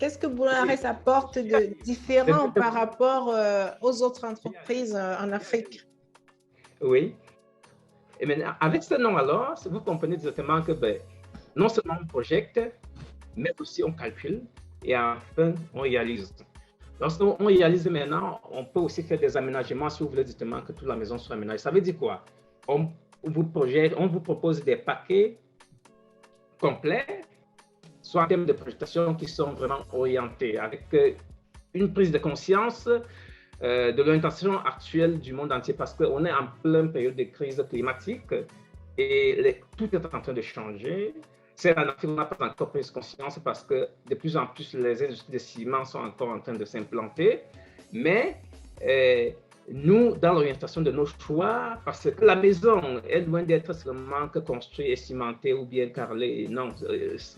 Qu'est-ce que Boulares apporte de différent par rapport aux autres entreprises en Afrique? Oui. Et maintenant, avec ce nom alors, vous comprenez directement que non seulement on projette, mais aussi on calcule et enfin on réalise. Lorsqu'on réalise maintenant, on peut aussi faire des aménagements si vous voulez justement que toute la maison soit aménagée. Ça veut dire quoi? On vous propose des paquets complets, soit en termes de projection qui sont vraiment orientés avec une prise de conscience de l'orientation actuelle du monde entier parce qu'on est en pleine période de crise climatique et tout est en train de changer. C'est en Afrique, on n'a pas encore pris conscience parce que de plus en plus, les industries de ciment sont encore en train de s'implanter. Mais nous, dans l'orientation de nos choix, parce que la maison est loin d'être seulement que construite et cimentée ou bien carrelée. Non,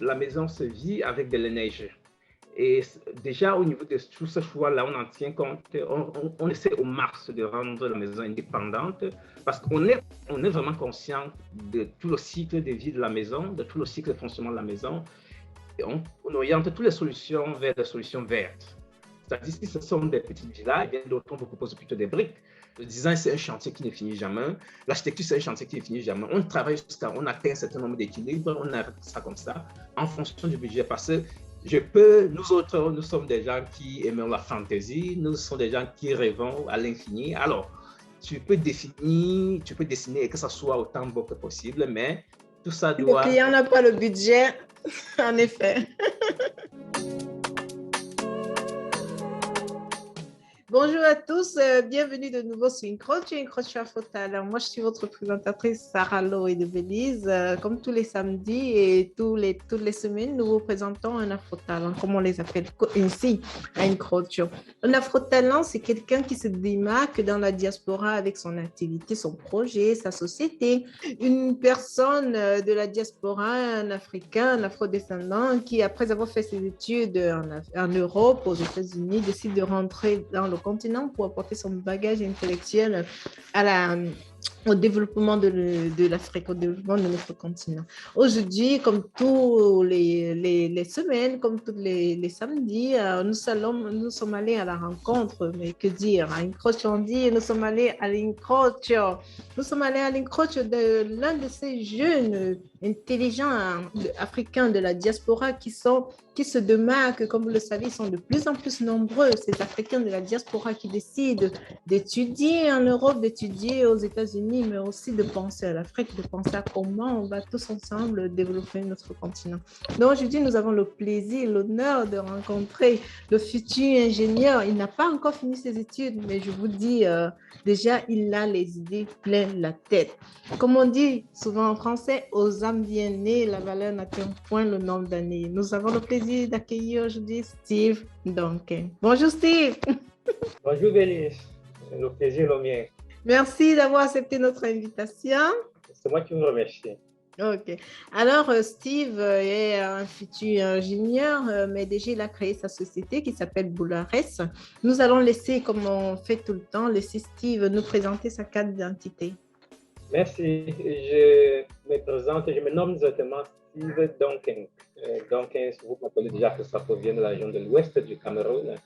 la maison se vit avec de l'énergie. Et déjà, au niveau de tout ce choix-là, on en tient compte, on essaie au max de rendre la maison indépendante parce qu'on est vraiment conscient de tout le cycle de vie de la maison, de tout le cycle de fonctionnement de la maison. Et on oriente toutes les solutions vers des solutions vertes. C'est-à-dire, si ce sont des petites villas, bien d'autres, on vous propose plutôt des briques. Le design, c'est un chantier qui ne finit jamais. L'architecture, c'est un chantier qui ne finit jamais. On travaille jusqu'à on atteint un certain nombre d'équilibres, on arrête ça comme ça, en fonction du budget. Parce que nous autres, nous sommes des gens qui aimons la fantaisie, nous sommes des gens qui rêvons à l'infini. Alors, tu peux dessiner et que ça soit autant beau que possible, mais tout ça doit... Le client n'a pas le budget, en effet. Bonjour à tous, bienvenue de nouveau sur Incrocio Afrotal. Alors, moi, je suis votre présentatrice Sarah Loé de Belize. Comme tous les samedis et toutes les semaines, nous vous présentons un Afrotalent, comme on les appelle ici, à Incrocio. Un Afrotalent, c'est quelqu'un qui se démarque dans la diaspora avec son activité, son projet, sa société. Une personne de la diaspora, un Africain, un Afrodescendant, qui, après avoir fait ses études en Europe, aux États-Unis, décide de rentrer dans le continent pour apporter son bagage intellectuel au développement de l'Afrique, au développement de notre continent. Aujourd'hui, comme tous les semaines, comme tous les samedis, nous sommes allés à la rencontre, mais que dire, à Incrocio, on dit, nous sommes allés à l'Incrocio. Nous sommes allés à l'Incrocio de l'un de ces jeunes intelligents africains de la diaspora qui se démarquent, comme vous le savez, ils sont de plus en plus nombreux, ces Africains de la diaspora qui décident d'étudier en Europe, d'étudier aux États-Unis, mais aussi de penser à l'Afrique, de penser à comment on va tous ensemble développer notre continent. Donc aujourd'hui, nous avons le plaisir, l'honneur de rencontrer le futur ingénieur. Il n'a pas encore fini ses études, mais je vous dis, déjà, il a les idées pleines la tête. Comme on dit souvent en français, aux âmes bien nées, la valeur n'atteint point le nombre d'années. Nous avons le plaisir d'accueillir aujourd'hui Steve Duncan. Bonjour Steve. Bonjour Belize, le plaisir est le mien. Merci d'avoir accepté notre invitation. C'est moi qui vous remercie. Ok. Alors, Steve est un futur ingénieur, mais déjà, il a créé sa société qui s'appelle Boulares. Nous allons laisser, comme on fait tout le temps, laisser Steve nous présenter sa carte d'identité. Merci. Je me présente, je me nomme directement Steve Duncan. Duncan, vous comprenez déjà que ça provient de la région de l'ouest du Cameroun.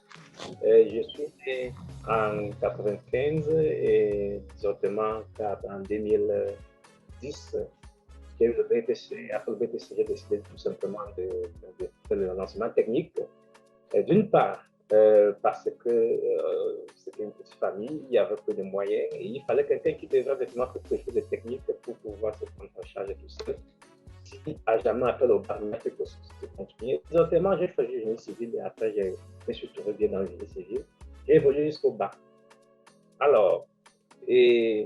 Je suis né en 95 et directement en 2010. J'ai eu le BTC. Après le BTC, j'ai décidé tout simplement de faire le lancement technique. D'une part, parce que c'était une petite famille, il y avait peu de moyens et il fallait quelqu'un qui devrait vraiment faire quelque chose de technique pour pouvoir se prendre en charge de tout ça. Si à jamais appel au bar, il y a quelque chose de continuer. Exactement, j'ai choisi le génie civil et après, je me suis trouvé bien dans le génie civil. J'ai évolué jusqu'au bac. Alors, et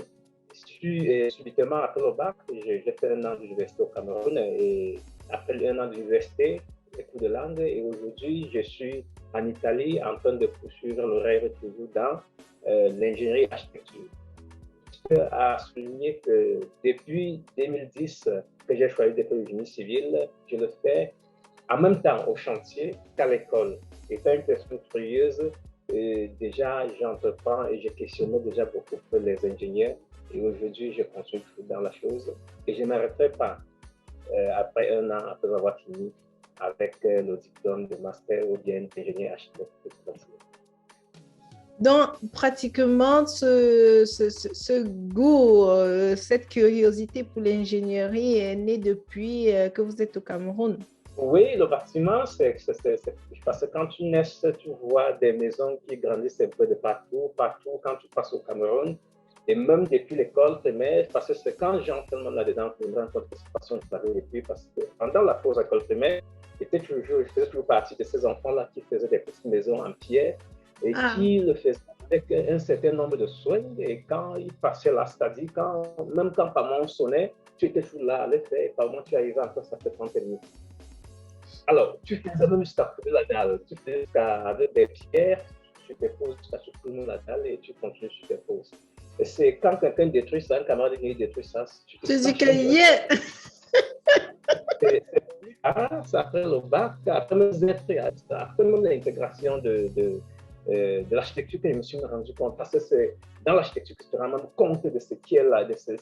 subitement après le bac, j'ai fait un an d'université au Cameroun et après un an d'université, les cours de langue, et aujourd'hui, je suis en Italie en train de poursuivre le rêve toujours dans l'ingénierie architecture. Je tiens à souligner que depuis 2010 que j'ai choisi de faire le génie civil, je le fais en même temps au chantier qu'à l'école. Étant une personne curieuse, déjà j'entreprends et je questionnais déjà beaucoup les ingénieurs et aujourd'hui je continue dans la chose et je ne m'arrêterai pas après un an, après avoir fini avec le diplôme de master ou bien d'ingénieur architecte. Donc, pratiquement, ce goût, cette curiosité pour l'ingénierie est née depuis que vous êtes au Cameroun. Oui, le bâtiment, parce que quand tu nais, tu vois des maisons qui grandissent un peu de partout, partout quand tu passes au Cameroun. Et même depuis l'école primaire, parce que c'est quand j'entre là-dedans que je me rends compte que c'est passion que j'avais depuis, parce que pendant la pause à l'école primaire, je faisais toujours partie de ces enfants-là qui faisaient des petites maisons en pierre et qui le faisaient avec un certain nombre de soins. Et quand ils passaient là, c'est-à-dire même quand maman sonnait, tu étais toujours là à le faire, et par moment tu arrivais encore, ça fait 30 minutes. Alors, tu faisais même jusqu'à couper la dalle. Tu faisais avec des pierres, tu déposes jusqu'à supprimer la dalle et tu continues sur tes poses. Et c'est quand quelqu'un détruit ça, un camarade qui détruit ça, tu te dis sens que yeah! Ça après le bac, après même l'intégration de l'architecture que je me suis rendu compte. Parce que c'est dans l'architecture que tu te rends même compte de ce qui est là, de ce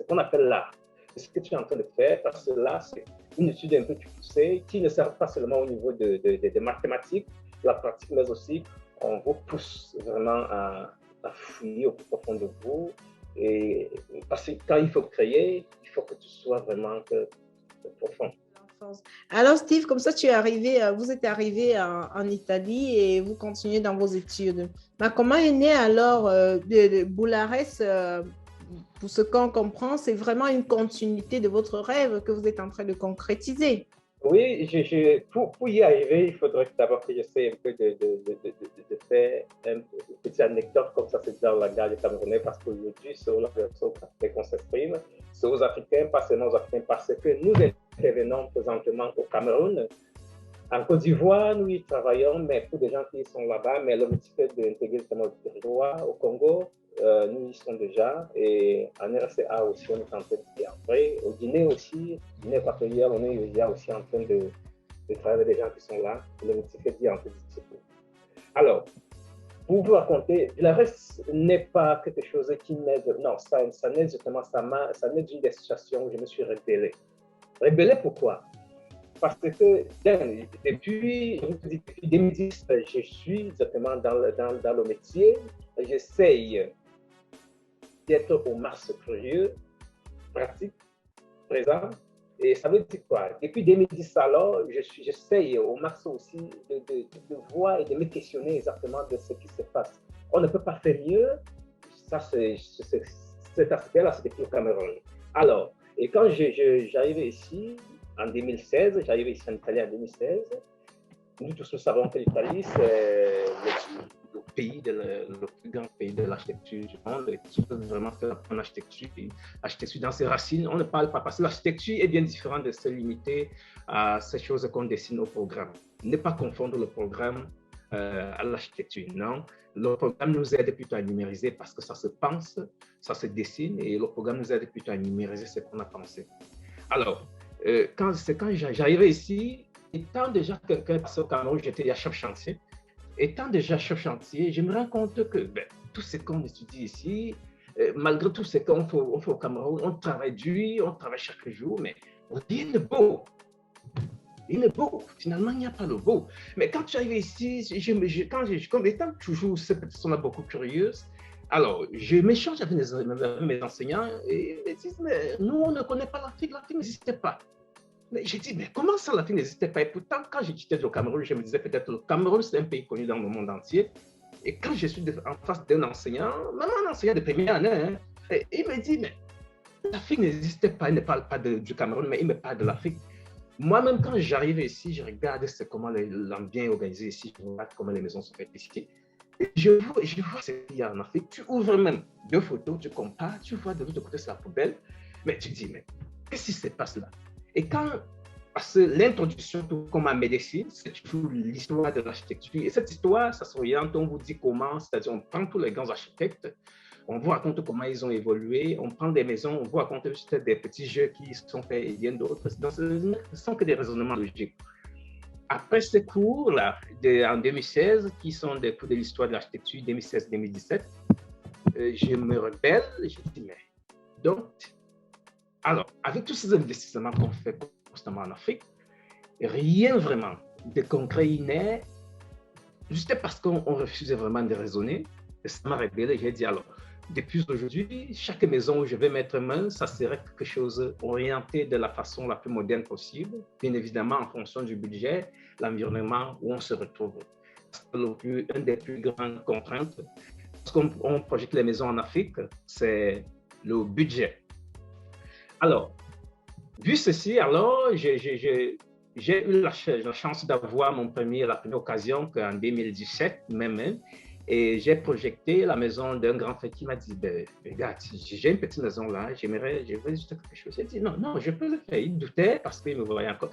qu'on appelle l'art. De ce que tu es en train de faire, parce que là, c'est une étude un peu plus poussée qui ne sert pas seulement au niveau des mathématiques, la pratique, mais aussi on vous pousse vraiment à fouiller au plus profond de vous. Et parce que quand il faut créer, il faut que tu sois vraiment profond. Alors, Steve, comme ça, vous êtes arrivé en Italie et vous continuez dans vos études. Mais comment est né alors de Boulares pour ce qu'on comprend, c'est vraiment une continuité de votre rêve que vous êtes en train de concrétiser. Oui, pour y arriver, il faudrait d'abord que j'essaie un peu de faire une petite anecdote comme ça, c'est dans la gare camerounais, parce qu'aujourd'hui, c'est aux Africains qu'on s'exprime, c'est aux Africains, pas seulement aux Africains, parce que nous intervenons présentement au Cameroun. En Côte d'Ivoire, nous y travaillons, mais pour des gens qui sont là-bas, mais l'objectif est d'intégrer le territoire au Congo. Nous y sommes déjà, et en RCA aussi, on est en train d'y entrer. Au Guinée aussi, Guinée équatoriale, on est déjà aussi en train de travailler avec des gens qui sont là. L'objectif est d'y entrer d'ici peu. Alors, pour vous raconter, le reste n'est pas quelque chose qui m'aide. Non, ça naît justement, ça naît d'une des situations où je me suis rebellé. Rebellé pourquoi? Parce que depuis 2010, je suis exactement dans le métier. J'essaye d'être au max curieux, pratique, présent. Et ça veut dire quoi? Depuis 2010, alors, j'essaye au max aussi de voir et de me questionner exactement de ce qui se passe. On ne peut pas faire mieux. Ça, cet aspect-là, c'est depuis le Cameroun. Alors, et quand j'arrivais ici, en 2016, j'arrivais ici en Italie en 2016, nous tous nous savons que l'Italie, c'est le plus grand pays de l'architecture du monde, et qui peut vraiment faire en architecture dans ses racines. On ne parle pas, parce que l'architecture est bien différente de se limiter à ces choses qu'on dessine au programme. Ne pas confondre le programme à l'architecture, non. Le programme nous aide plutôt à numériser parce que ça se pense, ça se dessine, et le programme nous aide plutôt à numériser ce qu'on a pensé. Alors, quand j'arrivais ici, étant déjà quelqu'un, parce qu'au Cameroun, j'étais déjà chef chantier, étant déjà chef chantier, je me rends compte que tout ce qu'on étudie ici, malgré tout ce qu'on fait au Cameroun, on travaille dur, on travaille chaque jour, mais rien de beau. Il est beau. Finalement, il n'y a pas le beau. Mais quand tu arrives ici, comme étant toujours cette personne beaucoup curieuse, alors je m'échange avec mes enseignants et ils me disent, mais nous, on ne connaît pas l'Afrique n'existait pas. Mais j'ai dit, mais comment ça, l'Afrique n'existait pas? Et pourtant, quand j'étais au Cameroun, je me disais peut-être le Cameroun, c'est un pays connu dans le monde entier. Et quand je suis en face d'un enseignant, même un enseignant de première année, hein, il me dit, mais l'Afrique n'existait pas, il ne parle pas du Cameroun, mais il me parle de l'Afrique. Moi-même, quand j'arrive ici, je regarde comment l'ambiance est organisé ici, je regarde comment les maisons sont faites ici. Et je vois ce qu'il y a en Afrique. Tu ouvres même deux photos, tu compares, tu vois de l'autre côté, c'est la poubelle. Mais tu dis, mais qu'est-ce qui se passe là? Et parce que l'introduction, tout comme en médecine, c'est toujours l'histoire de l'architecture. Et cette histoire, ça s'oriente, on vous dit comment, c'est-à-dire on prend tous les grands architectes, on vous raconte comment ils ont évolué, on prend des maisons, on vous raconte juste des petits jeux qui sont faits et bien d'autres. Ce ne sont que des raisonnements logiques. Après ces cours-là, en 2016, qui sont des cours de l'histoire de l'architecture 2016-2017, je me rebelle, je dis, mais donc, alors, avec tous ces investissements qu'on fait constamment en Afrique, rien vraiment de concret naît, juste parce qu'on refusait vraiment de raisonner. Et ça m'a révélé, j'ai dit alors, depuis aujourd'hui, chaque maison où je vais mettre main, ça serait quelque chose orienté de la façon la plus moderne possible, bien évidemment en fonction du budget, l'environnement où on se retrouve. Une des plus grandes contraintes, lorsqu'on projette les maisons en Afrique, c'est le budget. Alors, vu ceci, alors, j'ai eu la chance d'avoir la première occasion en 2017 même, et j'ai projeté la maison d'un grand frère qui m'a dit, ben, regarde, j'ai une petite maison là, j'aimerais juste quelque chose. J'ai dit, non, non, je peux le faire. Il doutait parce qu'il me voyait encore.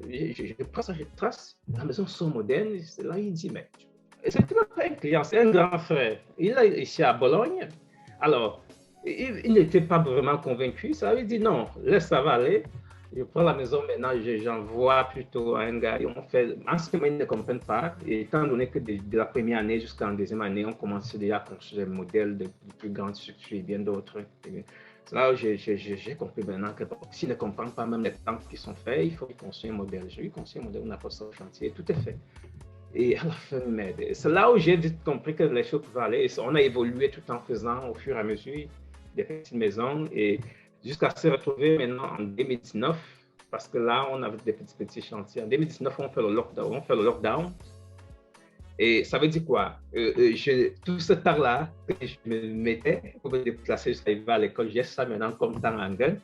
Je trace, la maison sont modernes. Là, il dit, mais c'est un client, c'est un grand frère. Il est ici à Bologne. Alors, il n'était pas vraiment convaincu. Ça lui dit, non, laisse ça va aller. Je prends la maison maintenant, j'envoie plutôt à un gars. On fait, en ce moment, ils ne comprennent pas. Et étant donné que de la première année jusqu'à la deuxième année, on commence déjà à construire des modèles de plus grandes structures et bien d'autres. C'est là où j'ai compris maintenant que s'ils ne comprennent pas même les temps qui sont faits, il faut construire un modèle. J'ai construit un modèle, on a passé au chantier, tout est fait. Et à la fin, c'est là où j'ai vite compris que les choses pouvaient aller. On a évolué tout en faisant au fur et à mesure des petites maisons. Et jusqu'à se retrouver maintenant en 2019, parce que là, on avait des petits chantiers. En 2019, on fait le lockdown. Et ça veut dire quoi? Tout ce temps-là que je me mettais pour me déplacer jusqu'à arriver à l'école, j'ai ça maintenant comme temps en gain.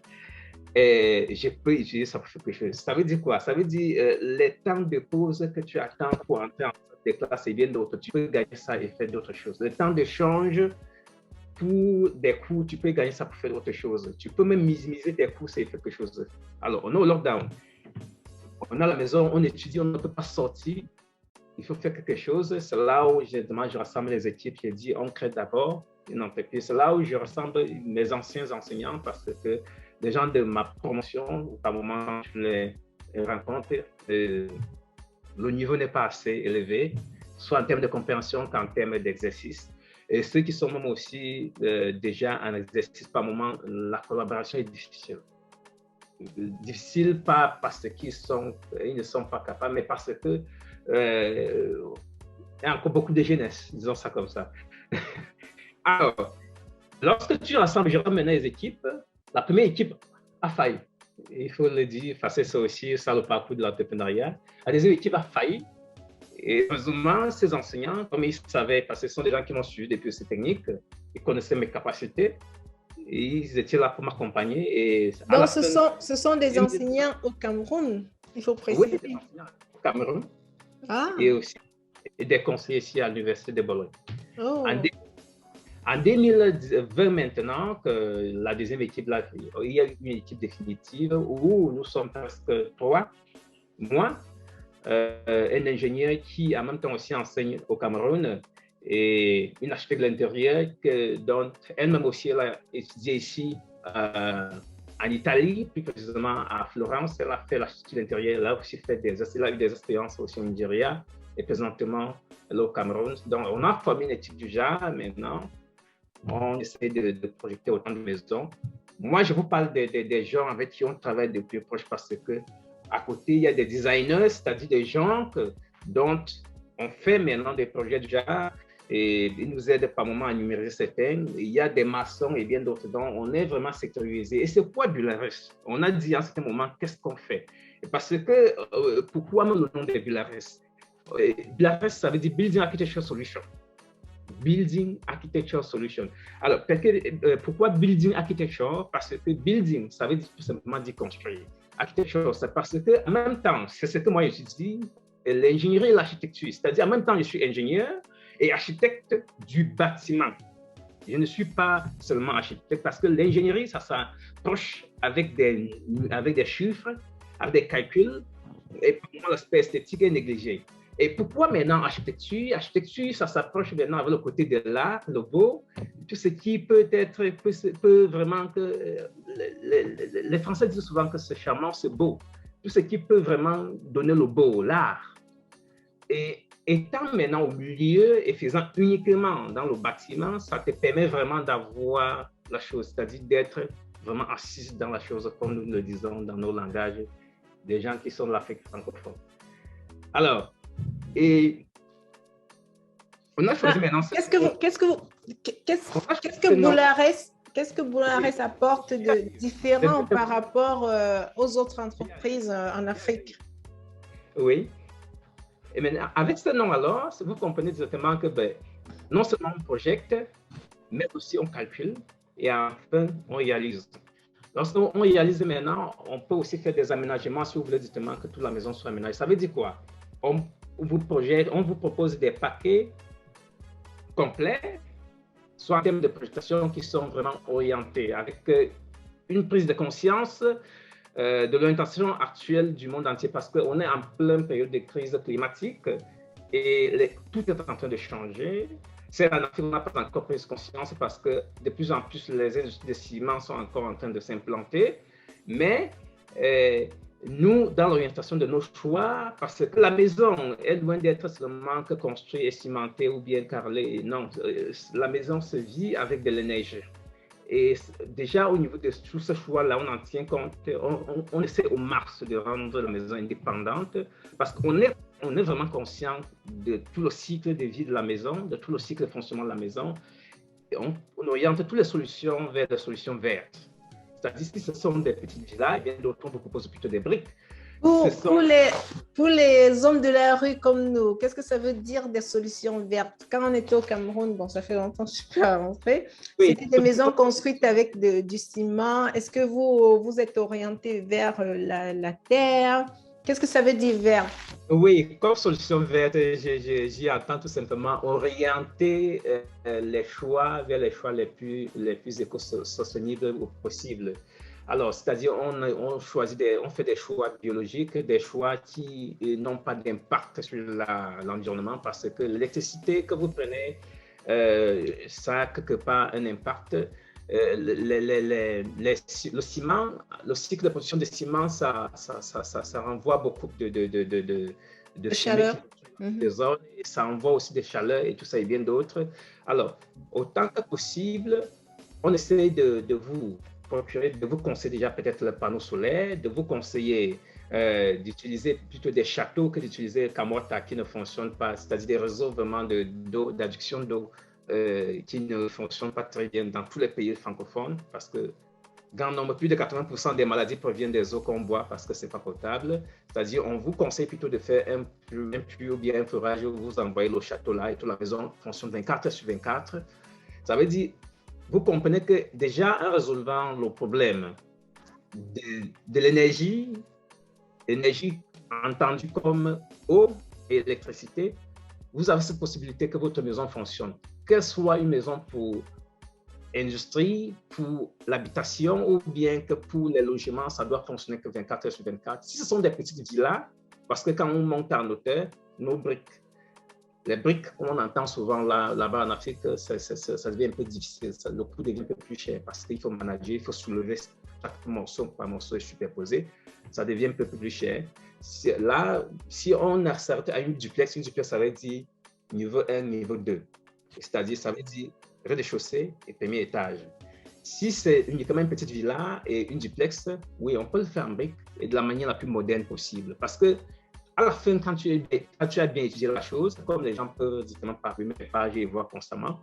Et je peux utiliser ça pour quelque chose. Ça veut dire quoi? Ça veut dire les temps de pause que tu attends pour entrer en classe et bien d'autres, tu peux gagner ça et faire d'autres choses. Le temps d'échange pour des cours, tu peux gagner ça pour faire autre chose. Tu peux même minimiser tes cours et faire quelque chose. Alors, on est au lockdown. On a la maison, on étudie, on ne peut pas sortir. Il faut faire quelque chose. C'est là où je rassemble les équipes. J'ai dit, on crée d'abord une entreprise. C'est là où je rassemble mes anciens enseignants parce que les gens de ma promotion, par moment, je les rencontre, le niveau n'est pas assez élevé, soit en termes de compréhension qu'en termes d'exercice. Et ceux qui sont même aussi déjà en exercice, par moment, la collaboration est difficile. Difficile pas parce qu'ils ne sont pas capables, mais parce que il y a encore beaucoup de jeunesse, disons ça comme ça. Alors, lorsque tu rassembles, je ramène les équipes, la première équipe a failli. Il faut le dire, c'est ça aussi, ça le parcours de l'entrepreneuriat. La deuxième équipe a failli. Et heureusement, ces enseignants, comme ils savaient, parce que ce sont des gens qui m'ont suivi depuis ces techniques, ils connaissaient mes capacités, et ils étaient là pour m'accompagner. Donc, ce sont des enseignants au Cameroun, il faut préciser. Oui, des enseignants au Cameroun. Ah. Et aussi des conseillers ici à l'Université de Bologne. Oh. En 2020 maintenant, que la deuxième équipe, là, il y a une équipe définitive où nous sommes presque 3. Moi, un ingénieur qui en même temps aussi enseigne au Cameroun et une architecte de l'intérieur dont elle-même aussi elle a étudié ici en Italie, plus précisément à Florence. Elle a fait l'architecture de l'intérieur, elle a aussi fait elle a eu des expériences aussi au Nigeria et présentement elle est au Cameroun. Donc on a formé une équipe du genre maintenant. On essaie de projeter autant de maisons. Moi, je vous parle des gens avec qui on travaille de plus proche parce que à côté, il y a des designers, c'est-à-dire des gens dont on fait maintenant des projets de genre et ils nous aident par moment à numériser certains. Il y a des maçons et bien d'autres, donc on est vraiment sectorisé. Et c'est quoi Bulares? On a dit à un certain moment, qu'est-ce qu'on fait? Parce que, pourquoi même le nom de Bulares? Bulares, ça veut dire Building Architecture Solution. Building Architecture Solution. Alors, pourquoi Building Architecture? Parce que building, ça veut dire tout simplement dire construire. Architecture, c'est parce que en même temps, c'est ce que moi j'étudie, l'ingénierie et l'architecture. C'est-à-dire en même temps, je suis ingénieur et architecte du bâtiment. Je ne suis pas seulement architecte parce que l'ingénierie, ça s'approche avec des chiffres, avec des calculs, et pour moi, l'aspect esthétique est négligé. Et pourquoi maintenant architecture? Architecture, ça s'approche maintenant avec le côté de l'art, le beau, tout ce qui peut vraiment que les Français disent souvent que c'est charmant, c'est beau. Tout ce qui peut vraiment donner le beau, l'art. Et étant maintenant au milieu et faisant uniquement dans le bâtiment, ça te permet vraiment d'avoir la chose, c'est-à-dire d'être vraiment assise dans la chose, comme nous le disons dans nos langages des gens qui sont de l'Afrique francophone. Alors, et on a choisi maintenant... Qu'est-ce que Boulares apporte de différent par rapport aux autres entreprises en Afrique? Oui. Et maintenant, avec ce nom alors, vous comprenez exactement que non seulement on projette, mais aussi on calcule et enfin on réalise. Lorsqu'on réalise maintenant, on peut aussi faire des aménagements si vous voulez justement que toute la maison soit aménagée. Ça veut dire quoi? On vous propose des paquets complets, soit en termes de prestations qui sont vraiment orientés avec une prise de conscience de l'orientation actuelle du monde entier parce qu'on est en pleine période de crise climatique et tout est en train de changer. C'est en Afrique, on n'a pas encore pris conscience parce que de plus en plus les industries de ciment sont encore en train de s'implanter. Mais nous, dans l'orientation de nos choix, parce que la maison est loin d'être seulement que construite et cimentée ou bien carrelée. Non, la maison se vit avec de l'énergie. Et déjà, au niveau de tout ce choix-là, on en tient compte. On essaie au max de rendre la maison indépendante parce qu'on est vraiment conscient de tout le cycle de vie de la maison, de tout le cycle de fonctionnement de la maison. Et on oriente toutes les solutions vers des solutions vertes. C'est-à-dire, si ce sont des petites villas, bien d'autres, on vous propose plutôt des briques. Pour les hommes de la rue comme nous, qu'est-ce que ça veut dire des solutions vertes? Quand on était au Cameroun, bon, ça fait longtemps que je ne suis pas rentrée, oui. C'était des maisons construites avec du ciment. Est-ce que vous êtes orienté vers la terre? Qu'est-ce que ça veut dire vert? Oui, comme solution verte, j'y entends tout simplement orienter les choix vers les choix les plus éco-sostenibles possible. Alors, c'est-à-dire, on fait des choix biologiques, des choix qui n'ont pas d'impact sur l'environnement parce que l'électricité que vous prenez, ça a quelque part un impact. Le ciment, le cycle de production de ciment, ça renvoie beaucoup de chaleur, des zones, et ça envoie aussi des chaleurs et tout ça et bien d'autres. Alors, autant que possible, on essaie de vous procurer, de vous conseiller déjà peut-être le panneau solaire, de vous conseiller d'utiliser plutôt des châteaux que d'utiliser Kamota qui ne fonctionne pas, c'est-à-dire des réseaux vraiment d'adduction d'eau qui ne fonctionnent pas très bien dans tous les pays francophones parce que grand nombre, plus de 80% des maladies proviennent des eaux qu'on boit parce que ce n'est pas potable. C'est-à-dire, on vous conseille plutôt de faire un puits ou bien un forage où vous envoyez le château là et toute la maison fonctionne 24 sur 24. Ça veut dire, vous comprenez que déjà en résolvant le problème de l'énergie entendue comme eau et électricité, vous avez cette possibilité que votre maison fonctionne. Qu'elle soit une maison pour industrie, pour l'habitation ou bien que pour les logements, ça doit fonctionner que 24 heures sur 24. Si ce sont des petites villas, parce que quand on monte en hauteur, nos briques, les briques, comme on entend souvent là-bas en Afrique, ça devient un peu difficile, le coût devient un peu plus cher parce qu'il faut manager, il faut soulever chaque morceau par morceau et superposer, ça devient un peu plus cher. Là, si on accepte à une duplex, ça veut dire niveau 1, niveau 2. C'est-à-dire, ça veut dire rez-de-chaussée et premier étage. Si c'est uniquement une petite villa et une duplex, oui, on peut le faire en briques et de la manière la plus moderne possible. Parce que à la fin, quand tu as bien étudié la chose, comme les gens peuvent justement parler mes pages et voir constamment,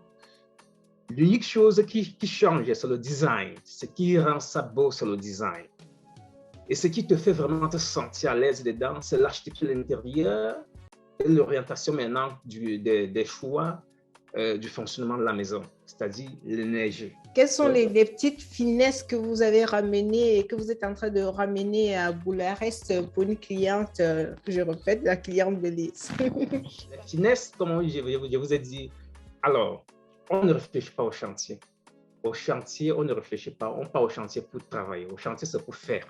l'unique chose qui change, c'est le design. Ce qui rend ça beau, c'est le design. Et ce qui te fait vraiment te sentir à l'aise dedans, c'est l'architecture de l'intérieur et l'orientation maintenant des choix du fonctionnement de la maison, c'est-à-dire l'énergie. Quelles sont les petites finesses que vous avez ramenées et que vous êtes en train de ramener à Boulares pour une cliente, je répète, la cliente Belize? Les finesses, comme je vous ai dit, alors, on ne réfléchit pas au chantier. Au chantier, on ne réfléchit pas. On part au chantier pour travailler. Au chantier, c'est pour faire.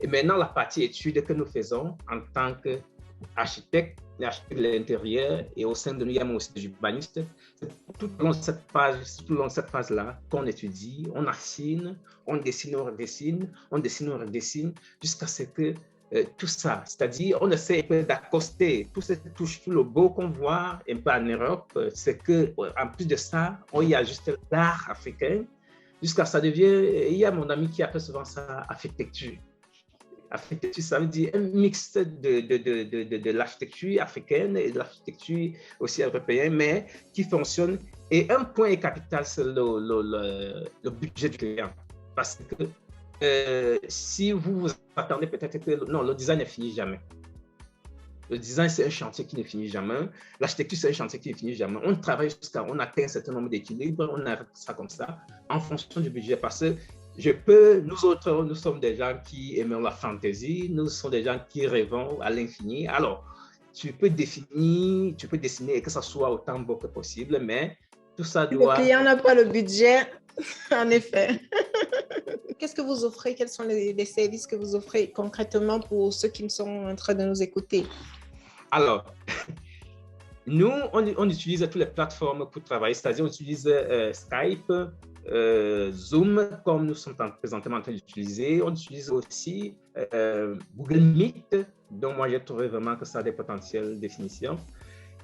Et maintenant, la partie étude que nous faisons en tant qu'architecte, l'architecte de l'intérieur et au sein de nous, il y a aussi des urbanistes. C'est tout au long de cette phase-là qu'on étudie, on affine, on dessine, on redessine, on dessine, on redessine, jusqu'à ce que tout ça, c'est-à-dire on essaie d'accoster tout le beau qu'on voit un peu en Europe, c'est qu'en plus de ça, on y ajuste l'art africain, jusqu'à ça devient, il y a mon ami qui appelle souvent ça architecture. Architecture, ça veut dire un mix de l'architecture africaine et de l'architecture aussi européenne, mais qui fonctionne. Et un point est capital, c'est le budget du client. Parce que si vous vous attendez peut-être que non, le design ne finit jamais. Le design, c'est un chantier qui ne finit jamais. L'architecture, c'est un chantier qui ne finit jamais. On travaille jusqu'à, on atteint un certain nombre d'équilibres, on arrête ça comme ça, en fonction du budget. Parce que nous autres, nous sommes des gens qui aimons la fantaisie, nous sommes des gens qui rêvons à l'infini. Alors, tu peux dessiner que ça soit autant beau que possible, mais tout ça doit... Le client n'a pas le budget, en effet. Qu'est-ce que vous offrez? Quels sont les services que vous offrez concrètement pour ceux qui sont en train de nous écouter? Alors, nous, on utilise toutes les plateformes pour travailler, c'est-à-dire on utilise Skype, Zoom, comme nous sommes présentement en train d'utiliser. On utilise aussi Google Meet, dont moi j'ai trouvé vraiment que ça a des potentiels de définition.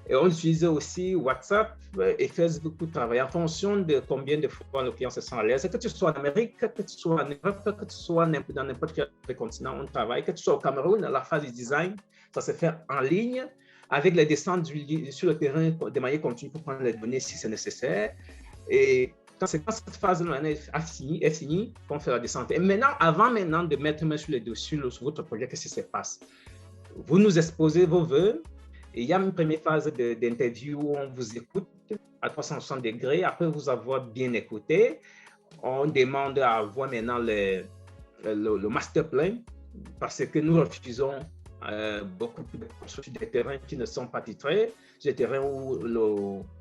Et on utilise aussi WhatsApp et Facebook pour travailler en fonction de combien de fois nos clients se sentent à l'aise. Que tu sois en Amérique, que tu sois en Europe, que tu sois dans n'importe quel continent, on travaille. Que tu sois au Cameroun, la phase du design, ça se fait en ligne, avec les descentes sur le terrain de manière continue pour prendre les données si c'est nécessaire. Et quand cette phase est finie, on fait la descente. Et maintenant, avant de mettre main sur les dossiers, sur votre projet, qu'est-ce qui se passe? Vous nous exposez vos vœux. Et il y a une première phase d'interview où on vous écoute à 360 degrés. Après vous avoir bien écouté, on demande à voir maintenant le master plan parce que nous refusons beaucoup de construire des terrains qui ne sont pas titrés, des terrains où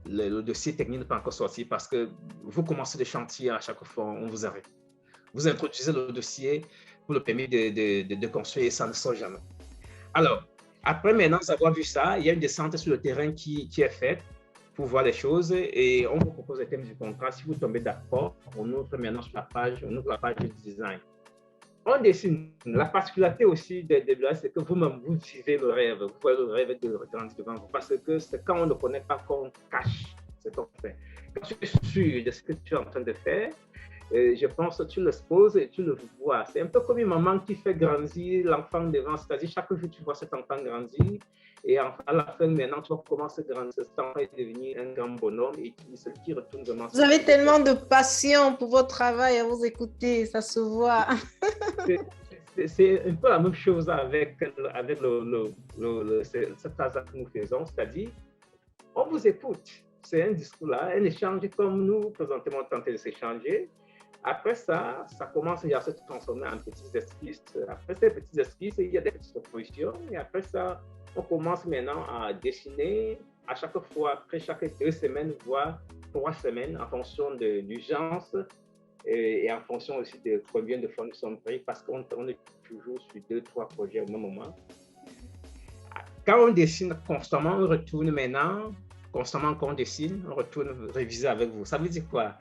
le dossier technique n'est pas encore sorti parce que vous commencez le chantier à chaque fois, on vous arrête. Vous introduisez le dossier pour le permis de construire et ça ne sort jamais. Alors, après maintenant avoir vu ça, il y a une descente sur le terrain qui est faite pour voir les choses et on vous propose les thèmes du contrat. Si vous tombez d'accord, on ouvre maintenant sur la page, du design. On dessine. La particularité aussi de là, c'est que vous-même, vous vivez le rêve. Vous voyez le rêve de grandir devant vous parce que c'est quand on ne connaît pas qu'on cache ce qu'on fait. Quand tu es sûr de ce que tu es en train de faire, je pense que tu l'exposes et tu le vois. C'est un peu comme une maman qui fait grandir l'enfant devant, c'est-à-dire chaque jour tu vois cet enfant grandir et à la fin maintenant tu vois comment cet enfant est devenu un grand bonhomme et celui qui retourne vraiment. Vous avez tellement de passion pour votre travail à vous écouter, ça se voit. C'est un peu la même chose avec cette phase que nous faisons, c'est-à-dire on vous écoute. C'est un discours là, un échange comme nous présentement tenter de s'échanger. Après ça, ça commence à se transformer en petites esquisses. Après ces petites esquisses, il y a des petites propositions. Et après ça, on commence maintenant à dessiner à chaque fois, après chaque 2 semaines, voire 3 semaines, en fonction de l'urgence et en fonction aussi de combien de fois nous sommes pris, parce qu'on est toujours sur 2-3 projets au même moment. Quand on dessine constamment, on retourne maintenant, constamment quand on dessine, on retourne réviser avec vous. Ça veut dire quoi?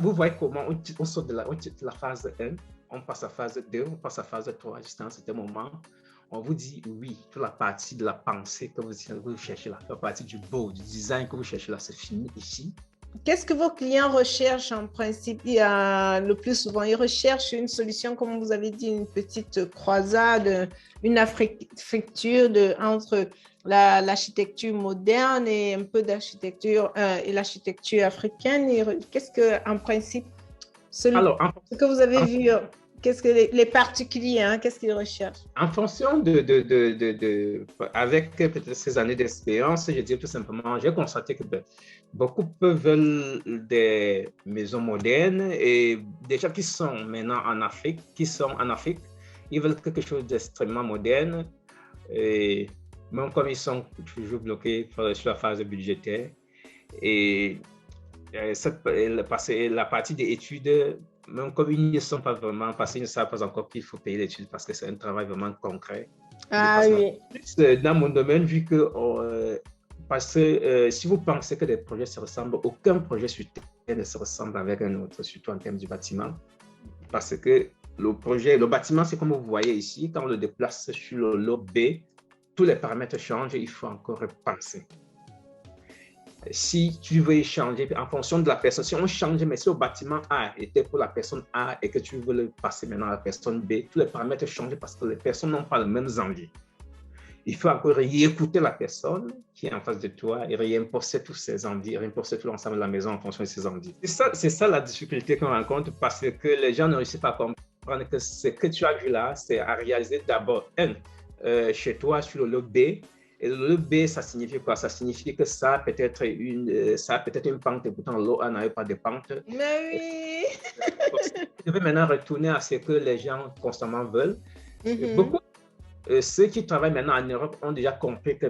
Vous voyez comment on sort de la phase 1, on passe à phase 2, on passe à phase 3, juste à un certain moment, on vous dit oui, toute la partie de la pensée que vous cherchez là, la partie du beau, du design que vous cherchez là, c'est fini ici. Qu'est-ce que vos clients recherchent en principe? Le plus souvent, ils recherchent une solution, comme vous avez dit, une petite croisade, une architecture entre l'architecture moderne et un peu d'architecture et l'architecture africaine. Qu'est-ce que, en principe, ce que vous avez vu, qu'est-ce que les particuliers, qu'est-ce qu'ils recherchent? En fonction avec peut-être ces années d'expérience, je dirais tout simplement, j'ai constaté que beaucoup veulent des maisons modernes et des gens qui sont maintenant en Afrique, ils veulent quelque chose d'extrêmement moderne. Et même comme ils sont toujours bloqués sur la phase budgétaire. Et la partie des études, même comme ils ne sont pas vraiment, parce qu'ils ne savent pas encore qu'il faut payer l'étude parce que c'est un travail vraiment concret. Ah oui. Dans mon domaine, vu que parce que si vous pensez que des projets se ressemblent, aucun projet sur Terre ne se ressemble avec un autre, surtout en termes du bâtiment. Parce que le bâtiment, c'est comme vous voyez ici, quand on le déplace sur le lot B, tous les paramètres changent, il faut encore repenser. Si tu veux échanger en fonction de la personne, si on change, mais si le bâtiment A était pour la personne A et que tu veux le passer maintenant à la personne B, tous les paramètres changent parce que les personnes n'ont pas les mêmes envies. Il faut encore réécouter la personne qui est en face de toi et réimposer tous ses envies, réimposer tout l'ensemble de la maison en fonction de ses envies. C'est ça la difficulté qu'on rencontre parce que les gens ne réussissent pas à comprendre que ce que tu as vu là, c'est à réaliser d'abord, chez toi sur le lot B. Et le B, ça signifie quoi? Ça signifie que ça peut être une pente, et pourtant l'eau n'a pas de pente. Mais oui! Je vais maintenant retourner à ce que les gens constamment veulent. Beaucoup ceux qui travaillent maintenant en Europe ont déjà compris que,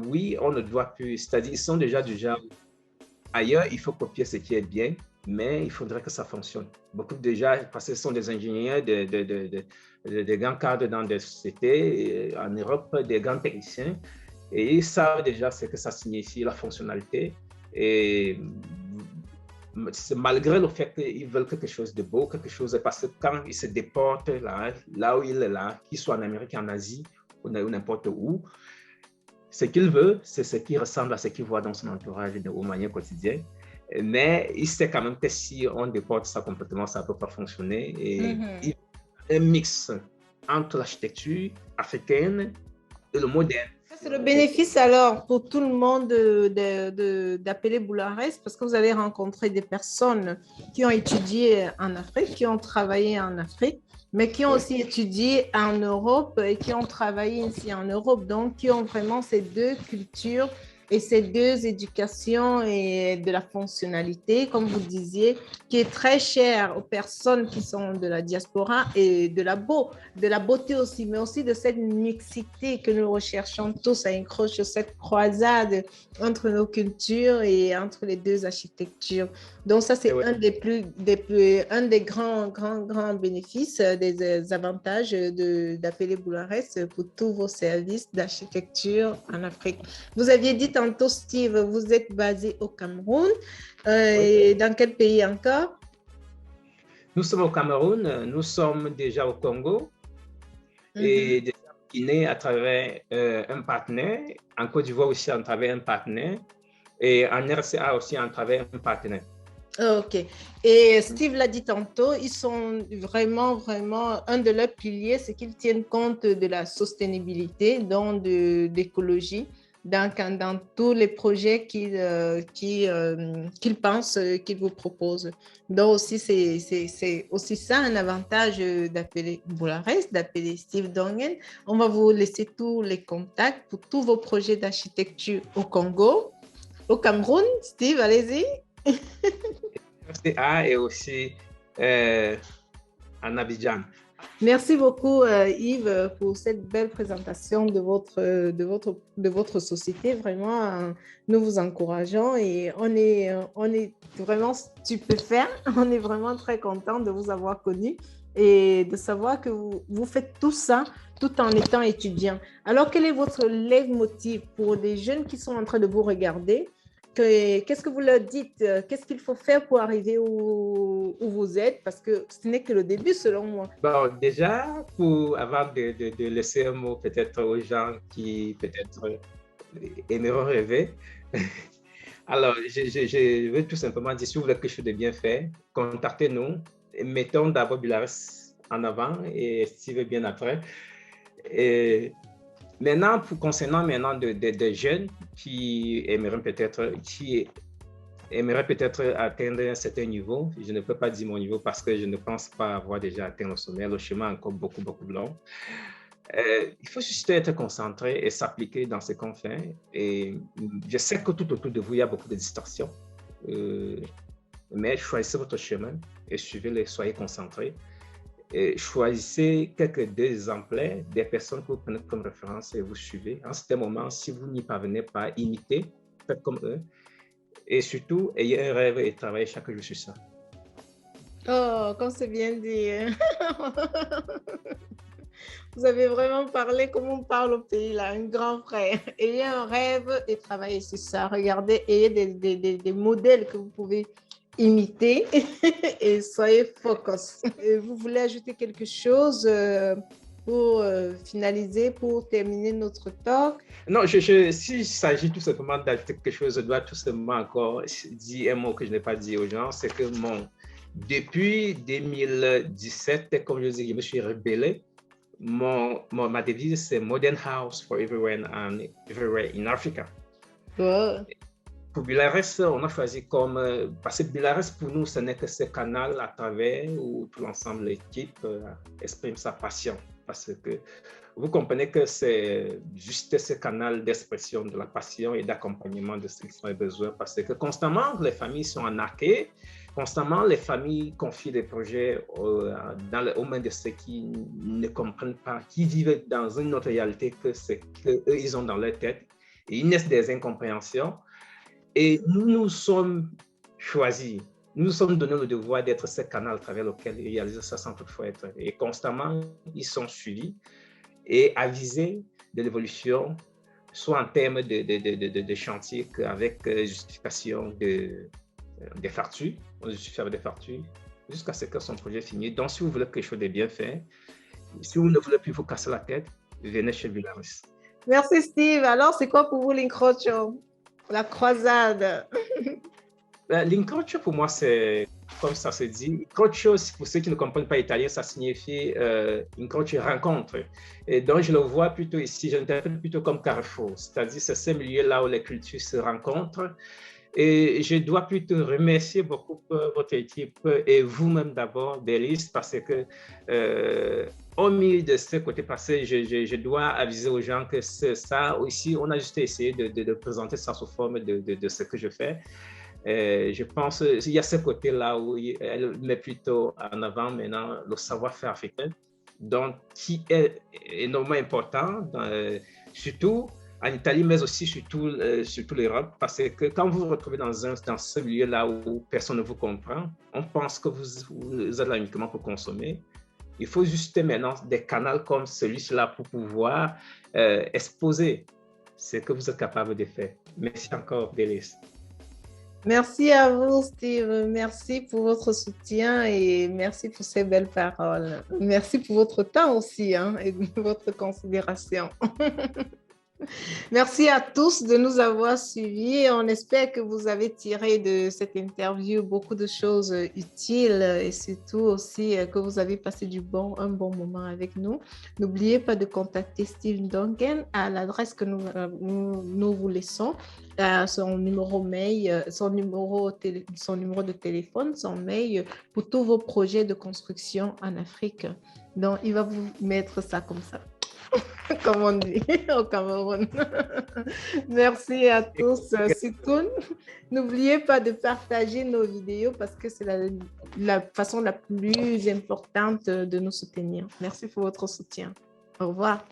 oui, on ne doit plus, c'est-à-dire, ils sont déjà du genre, ailleurs, il faut copier ce qui est bien, mais il faudrait que ça fonctionne. Beaucoup déjà, parce que ce sont des ingénieurs, des grands cadres dans des sociétés, en Europe, des grands techniciens, et ils savent déjà ce que ça signifie, la fonctionnalité. Et malgré le fait qu'ils veulent quelque chose de beau, quelque chose, parce que quand ils se déportent là où il est là, qu'il soit en Amérique, en Asie ou n'importe où, ce qu'il veut, c'est ce qui ressemble à ce qu'il voit dans son entourage au moyen quotidien. Mais il sait quand même que si on déporte ça complètement, ça ne peut pas fonctionner. Et il y a un mix entre l'architecture africaine et le moderne. C'est le bénéfice alors pour tout le monde d'appeler Boulares parce que vous allez rencontrer des personnes qui ont étudié en Afrique, qui ont travaillé en Afrique, mais qui ont aussi étudié en Europe et qui ont travaillé ici en Europe, donc qui ont vraiment ces deux cultures et ces deux éducations et de la fonctionnalité, comme vous disiez, qui est très chère aux personnes qui sont de la diaspora et de la beauté aussi, mais aussi de cette mixité que nous recherchons tous à Incroche, cette croisade entre nos cultures et entre les deux architectures. Donc ça, c'est un des grands bénéfices, des avantages d'appeler Boulares pour tous vos services d'architecture en Afrique. Vous aviez dit tantôt, Steve, vous êtes basé au Cameroun. Et dans quel pays encore? Nous sommes au Cameroun, nous sommes déjà au Congo et déjà au Guinée à travers un partenaire, en Côte d'Ivoire aussi à travers un partenaire et en RCA aussi à travers un partenaire. OK. Et Steve l'a dit tantôt, ils sont vraiment, un de leurs piliers, c'est qu'ils tiennent compte de la sustainabilité, donc d'écologie, dans tous les projets qu'ils pensent, qu'ils vous proposent. Donc aussi, c'est aussi ça un avantage d'appeler Boulares, d'appeler Steve Dongen. On va vous laisser tous les contacts pour tous vos projets d'architecture au Congo, au Cameroun. Steve, allez-y. RCA et aussi en Abidjan. Merci beaucoup Yves pour cette belle présentation de votre société. Vraiment, nous vous encourageons et on est vraiment stupéfaits. On est vraiment très content de vous avoir connu et de savoir que vous faites tout ça tout en étant étudiant. Alors, quel est votre leitmotiv pour les jeunes qui sont en train de vous regarder? Qu'est-ce que vous leur dites? Qu'est-ce qu'il faut faire pour arriver où vous êtes? Parce que ce n'est que le début, selon moi. Bon, déjà, avant de laisser un mot peut-être aux gens qui peut-être aimeront rêver, alors, je veux tout simplement dire, si vous voulez quelque chose de bien fait, contactez-nous. Mettons d'abord Boulares en avant et Steve bien après. Et maintenant, concernant maintenant des jeunes qui aimeraient peut-être atteindre un certain niveau. Je ne peux pas dire mon niveau parce que je ne pense pas avoir déjà atteint le sommet. Le chemin est encore beaucoup, beaucoup long. Il faut juste être concentré et s'appliquer dans ce qu'on fait. Et je sais que tout autour de vous, il y a beaucoup de distorsions. Mais choisissez votre chemin et suivez-le, soyez concentrés. Et choisissez quelques deux exemplaires des personnes que vous prenez comme référence et vous suivez. En ce moment, si vous n'y parvenez pas, imitez, faites comme eux. Et surtout, ayez un rêve et travaillez chaque jour sur ça. Oh, comme c'est bien dit. Vous avez vraiment parlé comme on parle au pays, là, un grand frère. Ayez un rêve et travaillez sur ça. Regardez, ayez des modèles que vous pouvez imiter et soyez focus. Et vous voulez ajouter quelque chose, pour finaliser, pour terminer notre talk? Non, s'il s'agit tout simplement d'ajouter quelque chose, je dois tout simplement encore dire un mot que je n'ai pas dit aux gens, c'est que depuis 2017, comme je dis, je me suis rebellé. Ma devise, c'est Modern House for Everywhere and Everywhere in Africa. Oh. Pour Bilares, on a choisi parce que Bilares, pour nous, ce n'est que ce canal à travers où tout l'ensemble de l'équipe exprime sa passion. Parce que vous comprenez que c'est juste ce canal d'expression de la passion et d'accompagnement de ce qu'ils ont besoin. Parce que constamment, les familles sont arnaquées, constamment, les familles confient des projets aux mains de ceux qui ne comprennent pas, qui vivent dans une autre réalité que ce qu'eux, ils ont dans leur tête. Et ils naissent des incompréhensions. Et nous nous sommes choisis, nous nous sommes donné le devoir d'être ce canal à travers lequel ils réalisent ça sans toutefois être. Et constamment, ils sont suivis et avisés de l'évolution, soit en termes de chantier qu'avec justification des factures, on justifie avec des factures, jusqu'à ce que son projet finisse. Donc, si vous voulez que quelque chose de bien fait, si vous ne voulez plus vous casser la tête, venez chez Bilares. Merci Steve. Alors, c'est quoi pour vous l'Incrocio? La croisade. L'incrocio, pour moi, c'est comme ça se dit. Incrocio, pour ceux qui ne comprennent pas italien, ça signifie incrocio, rencontre. Et donc, je le vois plutôt ici, je l'interprète plutôt comme carrefour, c'est-à-dire c'est ce milieu-là où les cultures se rencontrent. Et je dois plutôt remercier beaucoup votre équipe et vous-même d'abord, Bélis, parce que au milieu de ce côté passé, je dois aviser aux gens que ça aussi, on a juste essayé de présenter ça sous forme de ce que je fais. Je pense qu'il y a ce côté-là où elle met plutôt en avant maintenant le savoir-faire africain, donc qui est énormément important, surtout en Italie, mais aussi surtout l'Europe, parce que quand vous vous retrouvez dans ce milieu-là où personne ne vous comprend, on pense que vous êtes là uniquement pour consommer. Il faut juste maintenant des canaux comme celui-là pour pouvoir exposer ce que vous êtes capable de faire. Merci encore, Bélis. Merci à vous, Steve. Merci pour votre soutien et merci pour ces belles paroles. Merci pour votre temps aussi et votre considération. Merci à tous de nous avoir suivis. On espère que vous avez tiré de cette interview beaucoup de choses utiles et surtout aussi que vous avez passé un bon moment avec nous. N'oubliez pas de contacter Steve Duncan à l'adresse que nous vous laissons, son numéro mail, son numéro de téléphone, son mail pour tous vos projets de construction en Afrique. Donc, il va vous mettre ça comme ça. Comme on dit au Cameroun. Merci à tous. Surtout, n'oubliez pas de partager nos vidéos parce que c'est la façon la plus importante de nous soutenir. Merci pour votre soutien. Au revoir.